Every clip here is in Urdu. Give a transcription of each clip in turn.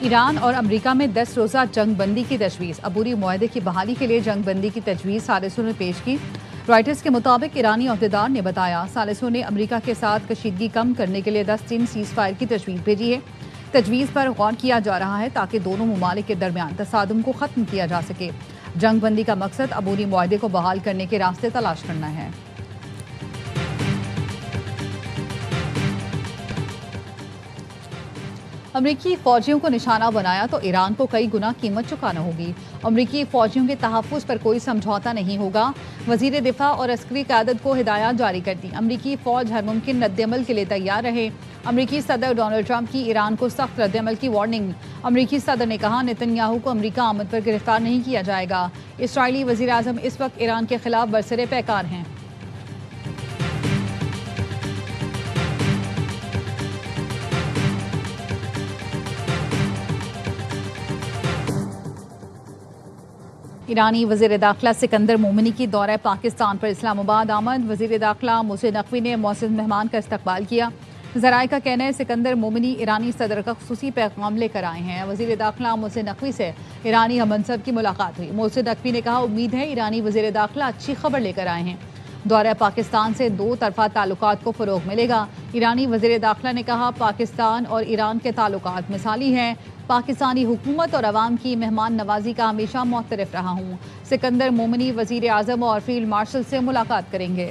ایران اور امریکہ میں 10 روزہ جنگ بندی کی تجویز، عبوری معاہدے کی بحالی کے لیے جنگ بندی کی تجویز ثالثوں نے پیش کی۔ رائٹرز کے مطابق ایرانی عہدیدار نے بتایا ثالثوں نے امریکہ کے ساتھ کشیدگی کم کرنے کے لیے 10 دن سیز فائر کی تجویز بھیجی ہے۔ تجویز پر غور کیا جا رہا ہے تاکہ دونوں ممالک کے درمیان تصادم کو ختم کیا جا سکے۔ جنگ بندی کا مقصد عبوری معاہدے کو بحال کرنے کے راستے تلاش کرنا ہے۔ امریکی فوجیوں کو نشانہ بنایا تو ایران کو کئی گنا قیمت چکانا ہوگی۔ امریکی فوجیوں کے تحفظ پر کوئی سمجھوتا نہیں ہوگا۔ وزیر دفاع اور عسکری قیادت کو ہدایات جاری کر دی، امریکی فوج ہر ممکن رد عمل کے لیے تیار رہے۔ امریکی صدر ڈونلڈ ٹرمپ کی ایران کو سخت رد عمل کی وارننگ۔ امریکی صدر نے کہا نتن یاہو کو امریکہ آمد پر گرفتار نہیں کیا جائے گا۔ اسرائیلی وزیر اعظم اس وقت ایران کے خلاف برسر پیکار ہیں۔ ایرانی وزیر داخلہ سکندر مومنی کی دورہ پاکستان پر اسلام آباد آمد۔ وزیر داخلہ محسن نقوی نے معزز مہمان کا استقبال کیا۔ ذرائع کا کہنا ہے سکندر مومنی ایرانی صدر کا خصوصی پیغام لے کر آئے ہیں۔ وزیر داخلہ محسن نقوی سے ایرانی ہم منصب کی ملاقات ہوئی۔ محسن نقوی نے کہا امید ہے ایرانی وزیر داخلہ اچھی خبر لے کر آئے ہیں۔ دورہ پاکستان سے دو طرفہ تعلقات کو فروغ ملے گا۔ ایرانی وزیر داخلہ نے کہا پاکستان اور ایران کے تعلقات مثالی ہیں۔ پاکستانی حکومت اور عوام کی مہمان نوازی کا ہمیشہ معترف رہا ہوں۔ سکندر مومنی وزیر اعظم اور فیلڈ مارشل سے ملاقات کریں گے۔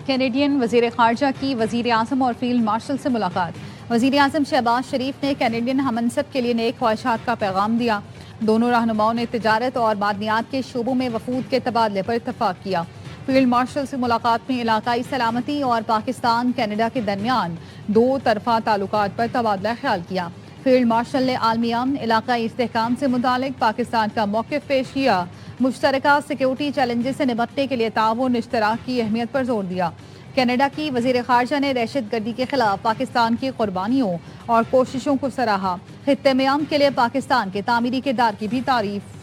کینیڈین وزیر خارجہ کی وزیر اعظم اور فیلڈ مارشل سے ملاقات۔ وزیر اعظم شہباز شریف نے کینیڈین ہم منصب کے لیے نیک خواہشات کا پیغام دیا۔ دونوں رہنماؤں نے تجارت اور معدنیات کے شعبوں میں وفود کے تبادلے پر اتفاق کیا۔ فیلڈ مارشل سے ملاقات میں علاقائی سلامتی اور پاکستان کینیڈا کے درمیان دو طرفہ تعلقات پر تبادلہ خیال کیا۔ فیلڈ مارشل نے عالمی امن، علاقائی استحکام سے متعلق پاکستان کا موقف پیش کیا۔ مشترکہ سیکیورٹی چیلنجز سے نمٹنے کے لیے تعاون اشتراک کی اہمیت پر زور دیا۔ کینیڈا کی وزیر خارجہ نے دہشت گردی کے خلاف پاکستان کی قربانیوں اور کوششوں کو سراہا۔ خطے میں امن کے لیے پاکستان کے تعمیری کردار کی بھی تعریف۔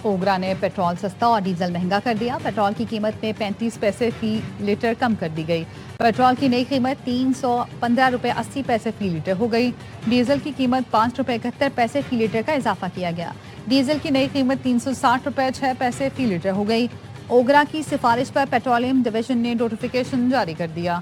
اوگرا نے پیٹرول سستا اور ڈیزل مہنگا کر دیا۔ پیٹرول کی قیمت میں 35 پیسے فی لیٹر کم کر دی گئی۔ پیٹرول کی نئی قیمت 315 روپے 80 پیسے فی لیٹر ہو گئی۔ ڈیزل کی قیمت 5 روپے 71 پیسے فی لیٹر کا اضافہ کیا گیا۔ ڈیزل کی نئی قیمت 360 روپے 6 پیسے فی لیٹر ہو گئی۔ اوگرا کی سفارش پر پیٹرولیم ڈویژن نے نوٹیفیکیشن جاری کر دیا۔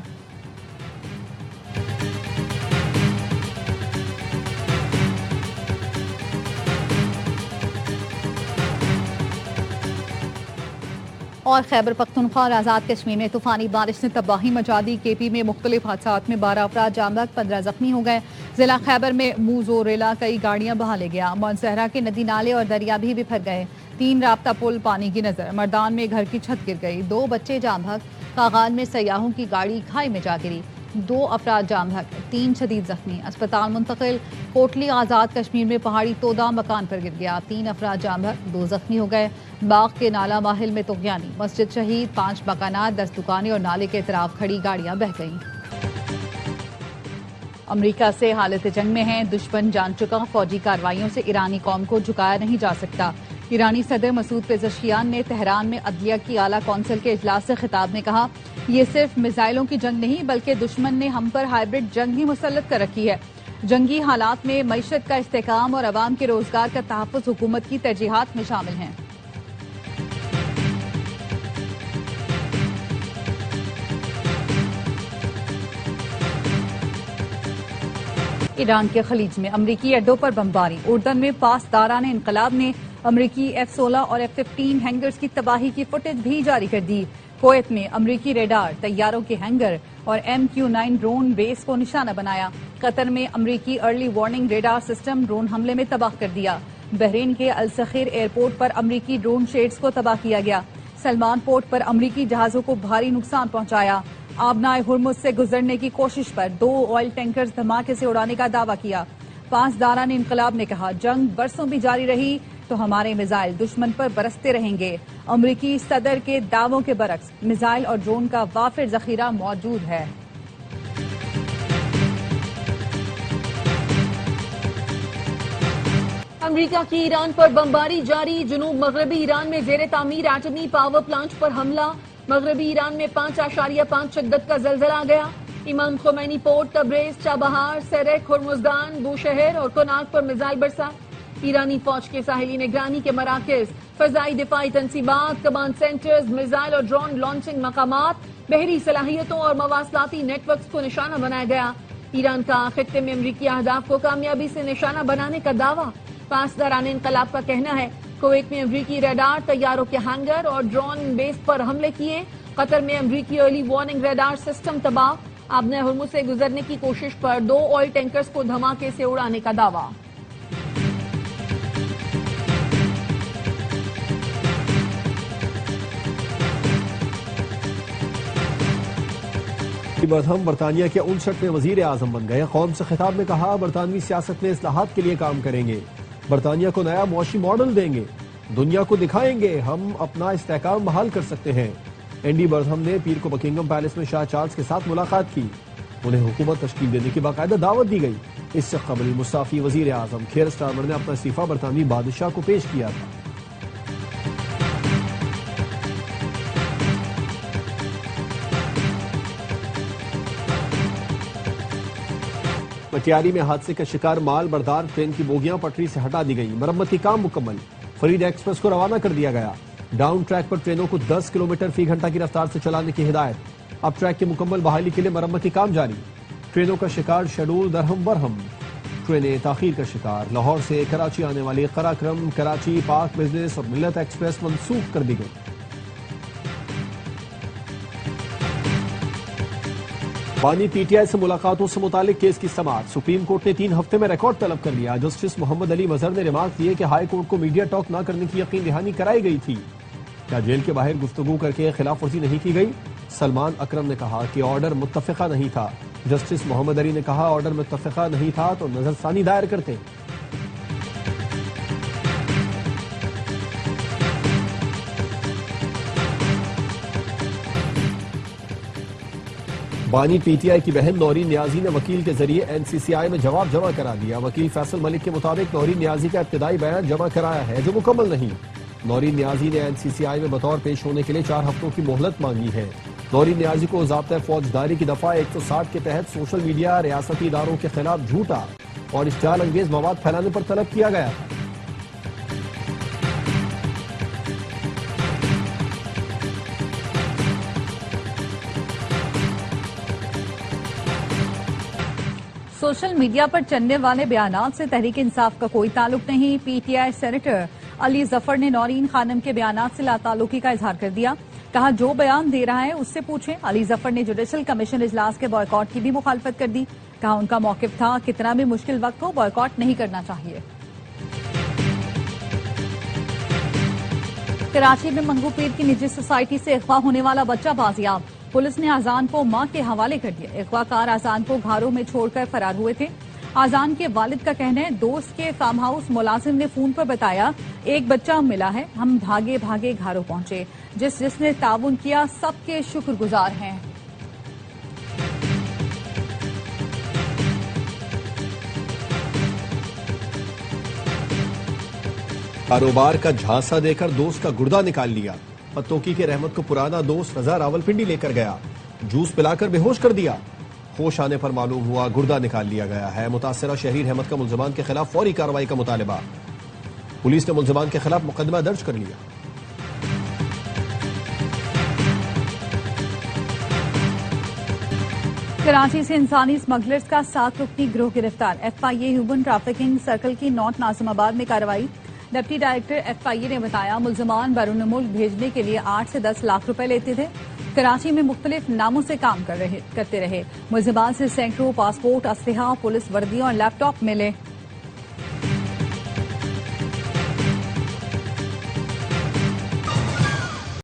اور خیبر پختونخوا اور آزاد کشمیر میں طوفانی بارش نے تباہی مچا دی۔ کے پی میں مختلف حادثات میں 12 افراد جاں بحق، 15 زخمی ہو گئے۔ ضلع خیبر میں موزو ریلا کئی گاڑیاں بہا لے گیا۔ مونسہرہ کے ندی نالے اور دریا بھی بکھر گئے۔ 3 رابطہ پل پانی کی نظر۔ مردان میں گھر کی چھت گر گئی، 2 بچے جاں بحق۔ کاغان میں سیاحوں کی گاڑی کھائی میں جا گری، 2 افراد جاں بحق، 3 شدید زخمی، اسپتال منتقل۔ کوٹلی آزاد کشمیر میں پہاڑی تودا مکان پر گر گیا، 3 افراد جاں بحق، 2 زخمی ہو گئے۔ باغ کے نالا ماہل میں طغیانی، مسجد شہید، 5 مکانات، 10 دکانیں اور نالے کے اطراف کھڑی گاڑیاں بہہ گئیں۔ امریکہ سے حالت جنگ میں ہیں، دشمن جان چکا، فوجی کارروائیوں سے ایرانی قوم کو جھکایا نہیں جا سکتا۔ ایرانی صدر مسعود پزشکیان نے تہران میں عدلیہ کی اعلیٰ کونسل کے اجلاس سے خطاب میں کہا یہ صرف میزائلوں کی جنگ نہیں بلکہ دشمن نے ہم پر ہائبرڈ جنگ بھی مسلط کر رکھی ہے۔ جنگی حالات میں معیشت کا استحکام اور عوام کے روزگار کا تحفظ حکومت کی ترجیحات میں شامل ہیں۔ ایران کے خلیج میں امریکی اڈوں پر بمباری۔ اردن میں پاسداران انقلاب نے امریکی F-16 اور F-15 ہینگرز کی تباہی کی فوٹیج بھی جاری کر دی۔ کویت میں امریکی ریڈار، طیاروں کے ہینگر اور MQ-9 ڈرون بیس کو نشانہ بنایا۔ قطر میں امریکی early warning radar system drone حملے میں تباہ کر دیا۔ بحرین کے السخیر ایئرپورٹ پر امریکی ڈرون شیڈز کو تباہ کیا گیا۔ سلمان پورٹ پر امریکی جہازوں کو بھاری نقصان پہنچایا۔ آبنائے ہرمز سے گزرنے کی کوشش پر 2 آئل ٹینکرز دھماکے سے اڑانے کا دعویٰ کیا۔ پاسداران انقلاب نے کہا جنگ برسوں بھی جاری رہی تو ہمارے میزائل دشمن پر برستے رہیں گے۔ امریکی صدر کے دعووں کے برعکس میزائل اور ڈرون کا وافر ذخیرہ موجود ہے۔ امریکہ کی ایران پر بمباری جاری، جنوب مغربی ایران میں زیر تعمیر ایٹمی پاور پلانٹ پر حملہ، مغربی ایران میں 5.5 شدت کا زلزلہ گیا، امام خمینی پورٹ، تبریز، چابہار، سرخ، ہرمزگان، بوشہر اور کناک پر میزائل برسات، ایرانی فوج کے ساحلی نگرانی کے مراکز، فضائی دفاعی تنصیبات، کمانڈ سینٹرز، میزائل اور ڈرون لانچنگ مقامات، بحری صلاحیتوں اور مواصلاتی نیٹ ورکس کو نشانہ بنایا گیا۔ ایران کا خطے میں امریکی اہداف کو کامیابی سے نشانہ بنانے کا دعویٰ، پاسداران انقلاب کا کہنا ہے کویت میں امریکی ریڈار، طیاروں کے ہینگر اور ڈرون بیس پر حملے کیے، قطر میں امریکی ارلی وارننگ ریڈار سسٹم تباہ، آبِ ہرمز سے گزرنے کی کوشش پر 2 آئل ٹینکرز کو دھماکے سے اڑانے کا دعویٰ۔ برہم برطانیہ کے 59 میں وزیر اعظم بن گئے، قوم سے خطاب میں کہا برطانوی سیاست میں اصلاحات کے لیے کام کریں گے، برطانیہ کو نیا معاشی ماڈل دیں گے، دنیا کو دکھائیں گے ہم اپنا استحکام بحال کر سکتے ہیں۔ اینڈی برہم نے پیر کو بکنگھم پیلس میں شاہ چارلز کے ساتھ ملاقات کی، انہیں حکومت تشکیل دینے کی باقاعدہ دعوت دی گئی۔ اس سے قبل مستعفی وزیر اعظم کیئر سٹارمر نے اپنا استعفیٰ برطانوی بادشاہ کو پیش کیا تھا۔ پٹیاری میں حادثے کا شکار مال بردار ٹرین کی بوگیاں پٹری سے ہٹا دی گئی، مرمتی کام مکمل، فرید ایکسپریس کو روانہ کر دیا گیا، ڈاؤن ٹریک پر ٹرینوں کو 10 کلومیٹر فی گھنٹہ کی رفتار سے چلانے کی ہدایت، اب ٹریک کی مکمل بحالی کے لیے مرمتی کام جاری، ٹرینوں کا شکار شیڈول درہم برہم، ٹرینیں تاخیر کا شکار، لاہور سے کراچی آنے والی قراقرم، کراچی، پاک بزنس اور ملت ایکسپریس منسوخ کر دی گئی۔ بانی پی ٹی آئی سے ملاقاتوں سے متعلق کیس کی سماعت، سپریم کورٹ نے 3 ہفتے میں ریکارڈ طلب کر لیا، جسٹس محمد علی مظہر نے ریمارک دیے کہ ہائی کورٹ کو میڈیا ٹاک نہ کرنے کی یقین دہانی کرائی گئی تھی، کیا جیل کے باہر گفتگو کر کے خلاف ورزی نہیں کی گئی؟ سلمان اکرم نے کہا کہ آرڈر متفقہ نہیں تھا، جسٹس محمد علی نے کہا آرڈر متفقہ نہیں تھا تو نظر ثانی دائر کرتے۔ بانی پی ٹی آئی کی بہن نورین نیازی نے وکیل کے ذریعے این سی سی آئی میں جواب جمع کرا دیا، وکیل فیصل ملک کے مطابق نورین نیازی کا ابتدائی بیان جمع کرایا ہے جو مکمل نہیں، نورین نیازی نے این سی سی آئی میں بطور پیش ہونے کے لیے 4 ہفتوں کی مہلت مانگی ہے۔ نورین نیازی کو ضابطہ فوجداری کی دفعہ 160 کے تحت سوشل میڈیا، ریاستی اداروں کے خلاف جھوٹا اور اشتعال انگیز مواد پھیلانے پر طلب کیا گیا تھا۔ سوشل میڈیا پر چلنے والے بیانات سے تحریک انصاف کا کوئی تعلق نہیں، P T I senator Ali Zafar نے نورین خانم کے بیانات سے لا تعلقی کا اظہار کر دیا، کہا جو بیان دے رہا ہے اس سے پوچھیں۔ علی ظفر نے جوڈیشل کمیشن اجلاس کے بائیکاٹ کی بھی مخالفت کر دی، کہا ان کا موقف تھا کتنا بھی مشکل وقت ہو بائیکاٹ نہیں کرنا چاہیے۔ کراچی میں منگو پیر کی نجی سوسائٹی سے اغوا ہونے والا بچہ بازیاب، پولیس نے آذان کو ماں کے حوالے کر دیا، اغوا کار آذان کو گھاروں میں چھوڑ کر فرار ہوئے تھے۔ آذان کے والد کا کہنا ہے دوست کے فارم ہاؤس ملازم نے فون پر بتایا ایک بچہ ملا ہے، ہم بھاگے بھاگے گھاروں پہنچے، جس نے تعاون کیا سب کے شکر گزار ہیں۔ کاروبار کا جھانسا دے کر دوست کا گردہ نکال لیا، پتوکی کے رحمت کو پرانا دوست رضا راولپنڈی لے کر گیا، جوس پلا کر بے ہوش کر دیا، ہوش آنے پر معلوم ہوا گردہ نکال لیا گیا ہے۔ متاثرہ شہری رحمت کا ملزمان کے خلاف فوری کارروائی کا مطالبہ، پولیس نے ملزمان کے خلاف مقدمہ درج کر لیا۔ کراچی سے انسانی اسمگلرز کا 7 رکنی گروہ گرفتار، F I A human trafficking circle کی نارتھ ناظم آباد میں کارروائی، deputy director F I A نے بتایا ملزمان بیرون ملک بھیجنے کے لیے 8 سے 10 لاکھ روپے لیتے تھے، کراچی میں مختلف ناموں سے کام کرتے رہے، ملزمان سے سینکڑوں پاسپورٹ، اسلحہ، پولیس وردیاں اور لیپ ٹاپ ملے۔